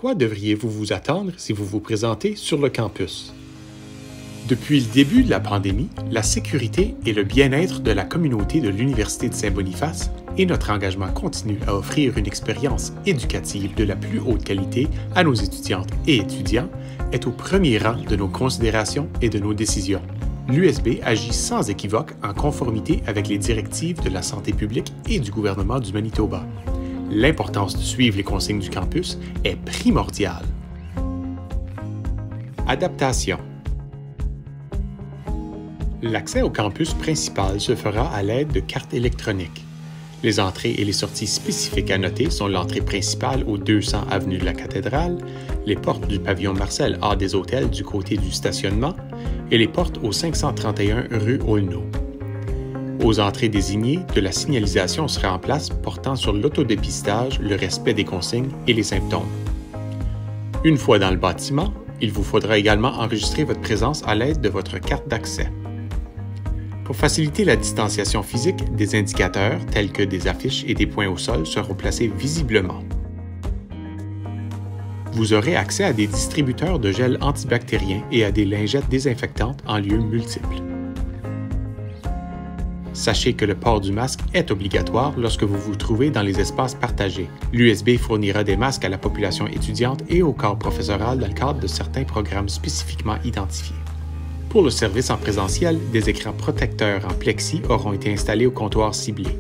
quoi devriez-vous vous attendre si vous vous présentez sur le campus? Depuis le début de la pandémie, la sécurité et le bien-être de la communauté de l'Université de Saint-Boniface et notre engagement continu à offrir une expérience éducative de la plus haute qualité à nos étudiantes et étudiants est au premier rang de nos considérations et de nos décisions. L'USB agit sans équivoque en conformité avec les directives de la santé publique et du gouvernement du Manitoba. L'importance de suivre les consignes du campus est primordiale. Adaptation. L'accès au campus principal se fera à l'aide de cartes électroniques. Les entrées et les sorties spécifiques à noter sont l'entrée principale au 200 avenue de la Cathédrale, les portes du pavillon Marcel hors des hôtels du côté du stationnement et les portes au 531 rue Aulneau. Aux entrées désignées, de la signalisation sera en place portant sur l'autodépistage, le respect des consignes et les symptômes. Une fois dans le bâtiment, il vous faudra également enregistrer votre présence à l'aide de votre carte d'accès. Pour faciliter la distanciation physique, des indicateurs tels que des affiches et des points au sol seront placés visiblement. Vous aurez accès à des distributeurs de gel antibactérien et à des lingettes désinfectantes en lieux multiples. Sachez que le port du masque est obligatoire lorsque vous vous trouvez dans les espaces partagés. L'USB fournira des masques à la population étudiante et au corps professoral dans le cadre de certains programmes spécifiquement identifiés. Pour le service en présentiel, des écrans protecteurs en plexi auront été installés au comptoir ciblé.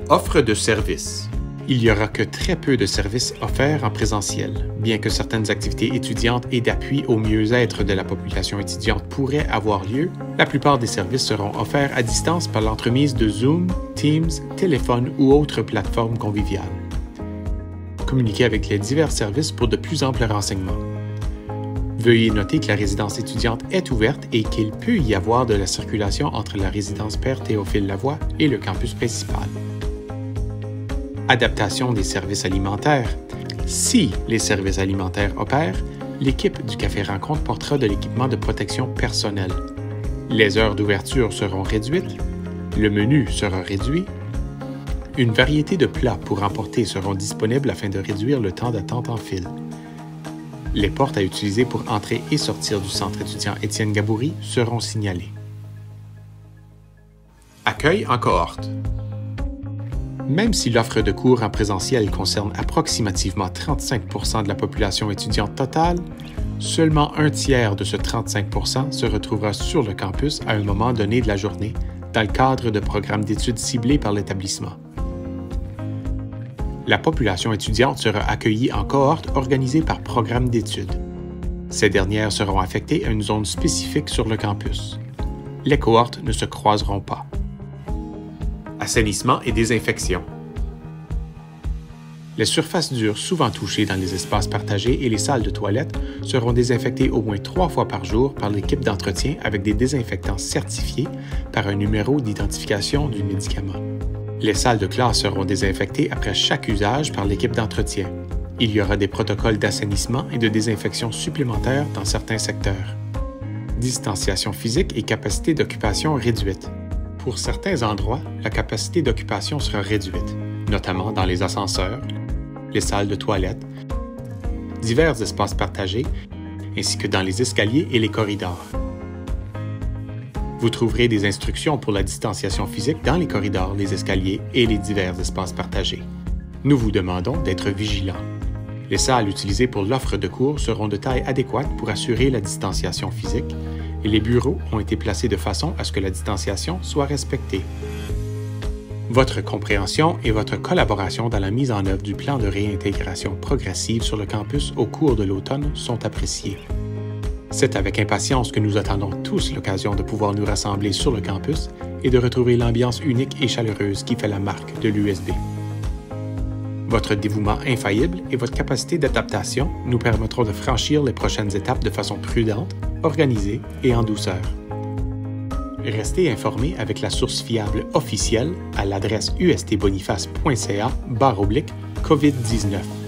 Offre de services. Il n'y aura que très peu de services offerts en présentiel. Bien que certaines activités étudiantes et d'appui au mieux-être de la population étudiante pourraient avoir lieu, la plupart des services seront offerts à distance par l'entremise de Zoom, Teams, téléphone ou autres plateformes conviviales. Communiquez avec les divers services pour de plus amples renseignements. Veuillez noter que la résidence étudiante est ouverte et qu'il peut y avoir de la circulation entre la résidence Père Théophile Lavoie et le campus principal. Adaptation des services alimentaires. Si les services alimentaires opèrent, l'équipe du Café Rencontre portera de l'équipement de protection personnelle. Les heures d'ouverture seront réduites, le menu sera réduit, une variété de plats pour emporter seront disponibles afin de réduire le temps d'attente en file. Les portes à utiliser pour entrer et sortir du centre étudiant Étienne Gaboury seront signalées. Accueil en cohorte. Même si l'offre de cours en présentiel concerne approximativement 35 % de la population étudiante totale, seulement un tiers de ce 35 % se retrouvera sur le campus à un moment donné de la journée dans le cadre de programmes d'études ciblés par l'établissement. La population étudiante sera accueillie en cohorte organisée par programme d'études. Ces dernières seront affectées à une zone spécifique sur le campus. Les cohortes ne se croiseront pas. Assainissement et désinfection. Les surfaces dures souvent touchées dans les espaces partagés et les salles de toilette seront désinfectées au moins 3 fois par jour par l'équipe d'entretien avec des désinfectants certifiés par un numéro d'identification du médicament. Les salles de classe seront désinfectées après chaque usage par l'équipe d'entretien. Il y aura des protocoles d'assainissement et de désinfection supplémentaires dans certains secteurs. Distanciation physique et capacité d'occupation réduite. Pour certains endroits, la capacité d'occupation sera réduite, notamment dans les ascenseurs, les salles de toilette, divers espaces partagés, ainsi que dans les escaliers et les corridors. Vous trouverez des instructions pour la distanciation physique dans les corridors, les escaliers et les divers espaces partagés. Nous vous demandons d'être vigilants. Les salles utilisées pour l'offre de cours seront de taille adéquate pour assurer la distanciation physique et les bureaux ont été placés de façon à ce que la distanciation soit respectée. Votre compréhension et votre collaboration dans la mise en œuvre du plan de réintégration progressive sur le campus au cours de l'automne sont appréciées. C'est avec impatience que nous attendons tous l'occasion de pouvoir nous rassembler sur le campus et de retrouver l'ambiance unique et chaleureuse qui fait la marque de l'USB. Votre dévouement infaillible et votre capacité d'adaptation nous permettront de franchir les prochaines étapes de façon prudente, organisée et en douceur. Restez informés avec la source fiable officielle à l'adresse ustboniface.ca/COVID-19.